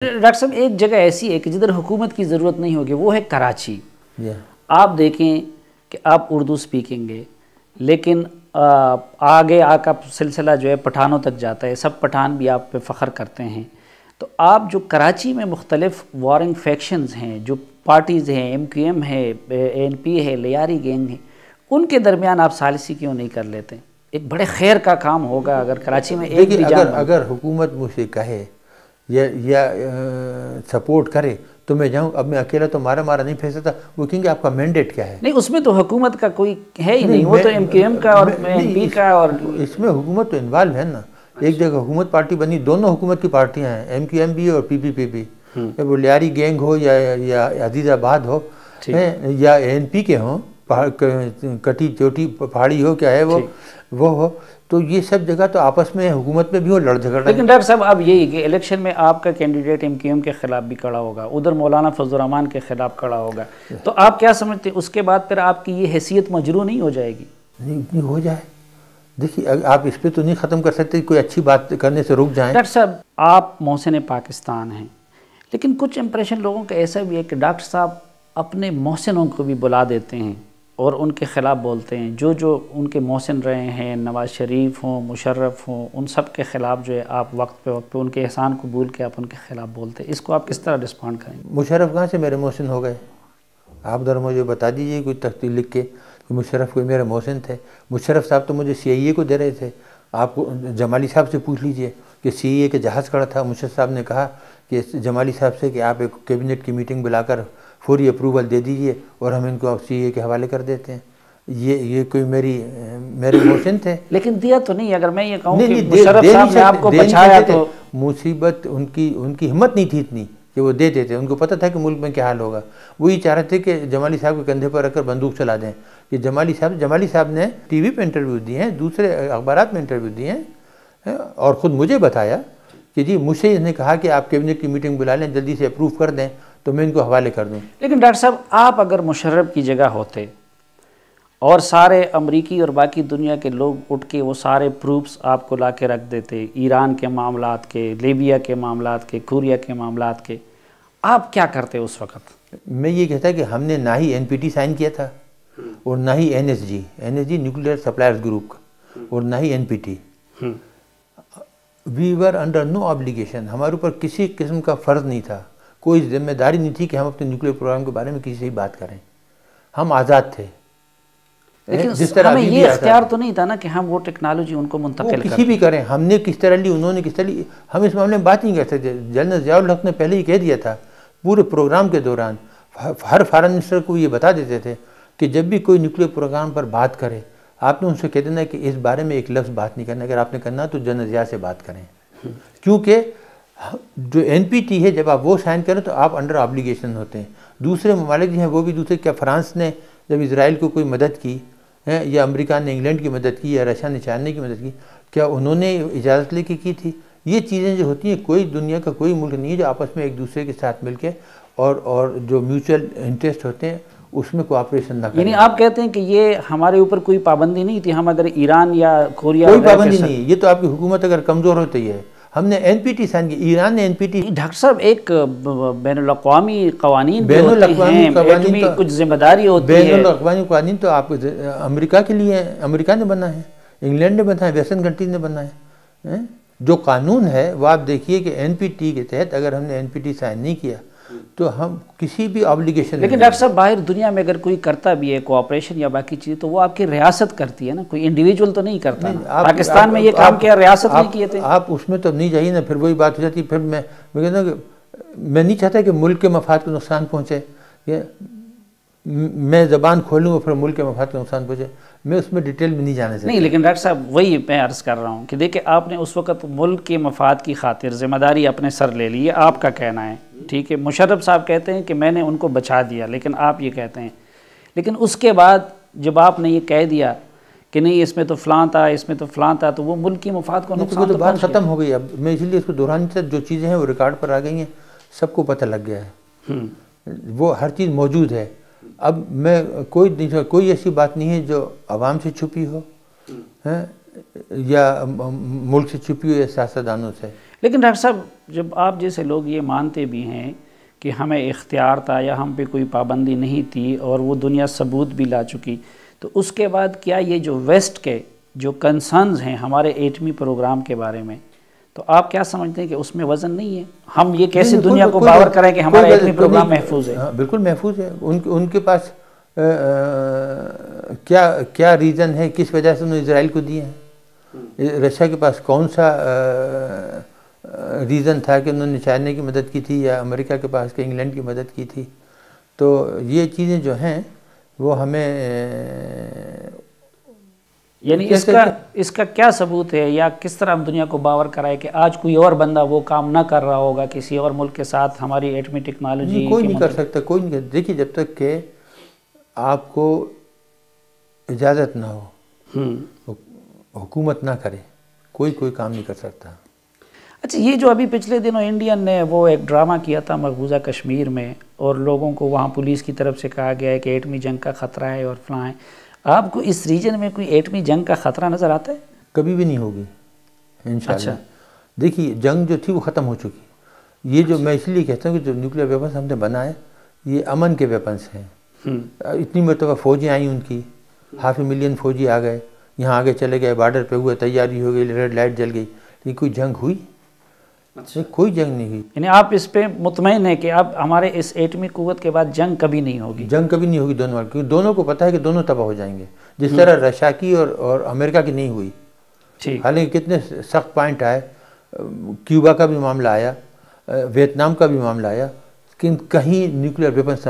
Doctor صاحب ایک جگہ ایسی ہے کہ جدھر حکومت کی ضرورت نہیں ہوگی وہ ہے کراچی. آپ دیکھیں کہ آپ اردو سپیکنگ ہے لیکن آگے آ کا سلسلہ جو ہے پٹھانوں تک جاتا ہے, سب پٹھان بھی آپ پہ فخر کرتے ہیں. تو آپ جو کراچی میں مختلف وارنگ فیکشنز ہیں, جو پارٹیز ہیں, ایم کیو ایم ہے, این پی ہے, لیاری گینگ ہے, ان کے درمیان آپ ثالثی کیوں نہیں کر لیتے؟ ایک بڑے خیر کا کام ہوگا اگر کراچی میں ایک بھی جان اگر حکومت مجھ سے کہے یا سپورٹ کرے تو میں جاؤں. اب میں اکیلا تو مارا نہیں پھینس سکتا. وہ کہیں گے آپ کا مینڈیٹ کیا ہے؟ نہیں, اس میں تو حکومت کا کوئی ہے ہی نہیں, وہ تو ایم کیو ایم کا اور این پی کا. اور اس میں حکومت تو انوالو ہے نا. ایک جگہ حکومت پارٹی بنی, دونوں حکومت کی پارٹیاں ہیں, ایم کیو ایم بھی اور پی پی پی بھی. وہ لیاری گینگ ہو یا عزیز آباد ہو یا این پی کے ہوں, کٹی چوٹی پہاڑی ہو, کیا ہے وہ ہو, تو یہ سب جگہ تو آپس میں حکومت میں بھی ہو لڑ جھگڑ. لیکن ڈاکٹر صاحب اب یہی کہ الیکشن میں آپ کا کینڈیڈیٹ ایم کیو ایم کے خلاف بھی کھڑا ہوگا, ادھر مولانا فضل الرحمان کے خلاف کھڑا ہوگا, تو آپ کیا سمجھتے ہیں اس کے بعد پھر آپ کی یہ حیثیت مجروح نہیں ہو جائے گی؟ نہیں ہو جائے. دیکھیے آپ اس پہ تو نہیں ختم کر سکتے, کوئی اچھی بات کرنے سے رک جائیں. ڈاکٹر صاحب آپ محسن پاکستان ہیں, لیکن کچھ امپریشن لوگوں کا ایسا بھی ہے کہ ڈاکٹر صاحب اپنے محسنوں کو بھی بلا دیتے ہیں اور ان کے خلاف بولتے ہیں. جو ان کے محسن رہے ہیں, نواز شریف ہوں, مشرف ہوں, ان سب کے خلاف جو ہے آپ وقت پہ ان کے احسان قبول کے آپ ان کے خلاف بولتے ہیں. اس کو آپ کس طرح رسپونڈ کریں؟ مشرف کہاں سے میرے محسن ہو گئے؟ آپ ذرا مجھے بتا دیجئے کوئی تفصیل لکھ کے کہ مشرف کوئی میرے محسن تھے. مشرف صاحب تو مجھے سی آئی اے کو دے رہے تھے. آپ کو جمالی صاحب سے پوچھ لیجئے کہ سی آئی اے کے جہاز کھڑا تھا, مشرف صاحب نے کہا کہ جمالی صاحب سے کہ آپ ایک کیبنٹ کی میٹنگ بلا کر فوری اپروول دے دیجئے اور ہم ان کو سی آئی اے کے حوالے کر دیتے ہیں. یہ کوئی میرے محسن تھے؟ لیکن دیا تو نہیں. اگر میں یہ کہوں کہ مشرف صاحب نے آپ کو بچایا تو مصیبت ان کی ہمت نہیں تھی اتنی کہ وہ دے دیتے. ان کو پتہ تھا کہ ملک میں کیا حال ہوگا. وہ یہ چاہ رہے تھے کہ جمالی صاحب کے کندھے پر رکھ کر بندوق چلا دیں. کہ جمالی صاحب نے ٹی وی پہ انٹرویو دیے ہیں, دوسرے اخبارات میں انٹرویو دیے ہیں اور خود مجھے بتایا کہ جی مجھ سے اس نے کہا کہ آپ کیبنٹ کی میٹنگ بلا لیں, جلدی سے اپروو کر دیں تو میں ان کو حوالے کر دوں. لیکن ڈاکٹر صاحب آپ اگر مشرف کی جگہ ہوتے اور سارے امریکی اور باقی دنیا کے لوگ اٹھ کے وہ سارے پروفس آپ کو لا کے رکھ دیتے, ایران کے معاملات کے, لیبیا کے معاملات کے, کوریا کے معاملات کے, آپ کیا کرتے اس وقت؟ میں یہ کہتا کہ ہم نے نہ ہی این پی ٹی سائن کیا تھا اور نہ ہی N S G nuclear suppliers group کا, اور نہ ہی N P T. We were under no obligation. ہمارے اوپر کسی قسم کا فرض نہیں تھا, کوئی ذمہ داری نہیں تھی کہ ہم اپنے نیوکلیئر پروگرام کے بارے میں کسی سے بات کریں. ہم آزاد تھے. لیکن ہمیں یہ اختیار تو نہیں تھا نا کہ ہم وہ ٹیکنالوجی ان کو منتقل کسی بھی کریں. ہم نے کس طرح لی, انہوں نے کس طرح لی, ہم اس معاملے میں بات نہیں کر سکتے. جنرل ضیاء الحق نے پہلے ہی کہہ دیا تھا پورے پروگرام کے دوران. ہر فارن منسٹر کو یہ بتا دیتے تھے کہ جب بھی کوئی نیوکلیئر پروگرام پر بات کرے آپ نے ان سے کہہ دینا کہ اس بارے میں ایک لفظ بات نہیں کرنا. اگر آپ نے کرنا تو جنرل ضیاء سے بات کریں, کیونکہ جو این پی ٹی ہے جب آپ وہ سائن کریں تو آپ انڈر آبلیگیشن ہوتے ہیں. دوسرے ممالک جو ہیں وہ بھی دوسرے, کیا فرانس نے جب اسرائیل کو کوئی مدد کی یا امریکہ نے انگلینڈ کی مدد کی یا رشیا نے چائنا کی مدد کی, کیا انہوں نے اجازت لے کے کی تھی؟ یہ چیزیں جو ہوتی ہیں, کوئی دنیا کا کوئی ملک نہیں ہے جو آپس میں ایک دوسرے کے ساتھ مل کے اور جو میوچل انٹرسٹ ہوتے ہیں اس میں کوآپریشن نہ کریں. یعنی آپ کہتے ہیں کہ یہ ہمارے اوپر کوئی پابندی نہیں تھی, ہم اگر ایران یا کوریا کوئی پابندی نہیں. یہ تو آپ کی حکومت اگر کمزور ہوتی ہے. ہم نے این پی ٹی سائن کی, ایران نے این پی ٹی. ڈاکٹر صاحب ایک بین الاقوامی قوانین بھی ہوتے ہیں, کچھ ذمہ داری ہوتی ہے. بین الاقوامی قوانین تو آپ امریکہ کے لیے, امریکہ نے بنا ہے, انگلینڈ نے بنا ہے, ویسٹرن کنٹریز نے بنا ہے. جو قانون ہے وہ آپ دیکھیے کہ این پی ٹی کے تحت اگر ہم نے این پی ٹی سائن نہیں کیا تو ہم کسی بھی آبلیگیشن. لیکن ڈاکٹر صاحب باہر دنیا میں اگر کوئی کرتا بھی ہے کوآپریشن یا باقی چیز تو وہ آپ کی ریاست کرتی ہے نا, کوئی انڈیویجول تو نہیں کرتا. پاکستان میں یہ کام کیا ریاست نہیں کیے تھے؟ آپ اس میں تو نہیں جائیے نا, پھر وہی بات ہو جاتی. پھر میں کہتا ہوں کہ میں نہیں چاہتا کہ ملک کے مفاد کو نقصان پہنچے, کہ میں زبان کھولوں اور پھر ملک کے مفاد کو نقصان پہنچے. میں اس میں ڈیٹیل میں نہیں جانا چاہتا. نہیں لیکن ڈاکٹر صاحب وہی میں عرض کر رہا ہوں کہ دیکھیں آپ نے اس وقت ملک کے مفاد کی خاطر ذمہ داری اپنے سر لے لی, یہ آپ کا کہنا ہے, ٹھیک ہے. مشرف صاحب کہتے ہیں کہ میں نے ان کو بچا دیا, لیکن آپ یہ کہتے ہیں. لیکن اس کے بعد جب آپ نے یہ کہہ دیا کہ نہیں اس میں تو فلاں تھا, اس میں تو فلاں تھا, تو وہ ملک کی مفاد کو نقصان تو بات ختم ہو گئی. اب میں اس لیے اس کو دوران سے جو چیزیں ہیں وہ ریکارڈ پر آ گئی ہیں, سب کو پتہ لگ گیا ہے, وہ ہر چیز موجود ہے. اب میں کوئی ایسی بات نہیں ہے جو عوام سے چھپی ہو یا ملک سے چھپی ہو یا سیاستدانوں سے. لیکن ڈاکٹر صاحب جب آپ جیسے لوگ یہ مانتے بھی ہیں کہ ہمیں اختیار تھا یا ہم پہ کوئی پابندی نہیں تھی اور وہ دنیا ثبوت بھی لا چکی، تو اس کے بعد کیا یہ جو ویسٹ کے جو کنسرنز ہیں ہمارے ایٹمی پروگرام کے بارے میں، تو آپ کیا سمجھتے ہیں کہ اس میں وزن نہیں ہے؟ ہم یہ کیسے دنیا کو باور کریں کہ ہمارا ایٹمی پروگرام محفوظ ہے؟ بالکل محفوظ ہے. ان کے پاس کیا ریزن ہے، کس وجہ سے انہوں نے اسرائیل کو دیے ہیں؟ رشیا کے پاس کون سا ریزن تھا کہ انہوں نے چائنا کی مدد کی تھی یا امریکہ کے پاس کہ انگلینڈ کی مدد کی تھی؟ تو یہ چیزیں جو ہیں وہ ہمیں یعنی اس کا کیا ثبوت ہے یا کس طرح ہم دنیا کو باور کرائے کہ آج کوئی اور بندہ وہ کام نہ کر رہا ہوگا کسی اور ملک کے ساتھ ہماری ایٹمی ٹیکنالوجی؟ کوئی نہیں کر سکتا، کوئی نہیں. دیکھیے جب تک کہ آپ کو اجازت نہ ہو، حکومت نہ کرے، کوئی کام نہیں کر سکتا. اچھا، یہ جو ابھی پچھلے دنوں انڈین نے وہ ایک ڈرامہ کیا تھا مقبوضہ کشمیر میں، اور لوگوں کو وہاں پولیس کی طرف سے کہا گیا ہے کہ ایٹمی جنگ کا خطرہ ہے اور فلاں ہے، آپ کو اس ریجن میں کوئی ایٹمی جنگ کا خطرہ نظر آتا ہے؟ کبھی بھی نہیں ہوگی انشاءاللہ. دیکھیے جنگ جو تھی وہ ختم ہو چکی. یہ جو میں اس لیے کہتا ہوں کہ جو نیوکلیر ویپنس ہم نے بنائے یہ امن کے ویپنس ہیں. اتنی مرتبہ فوجیں آئیں، ان کی 500,000 فوجی آ گئے، یہاں آگے چلے گئے، بارڈر پہ ہوئے، تیاری ہو گئی، ریڈ لائٹ جل گئی، لیکن کوئی جنگ ہوئی؟ کوئی جنگ نہیں ہوئی. یعنی آپ اس پہ مطمئن ہیں کہ اب ہمارے اس ایٹمی قوت کے بعد جنگ کبھی نہیں ہوگی؟ جنگ کبھی نہیں ہوگی دونوں، کیونکہ دونوں کو پتہ ہے کہ دونوں تباہ ہو جائیں گے، جس طرح رشیا کی اور امریکہ کی نہیں ہوئی. حالانکہ کتنے سخت پوائنٹ آئے، کیوبا کا بھی معاملہ آیا، ویتنام کا بھی معاملہ آیا، لیکن کہیں نیوکلیر ویپنس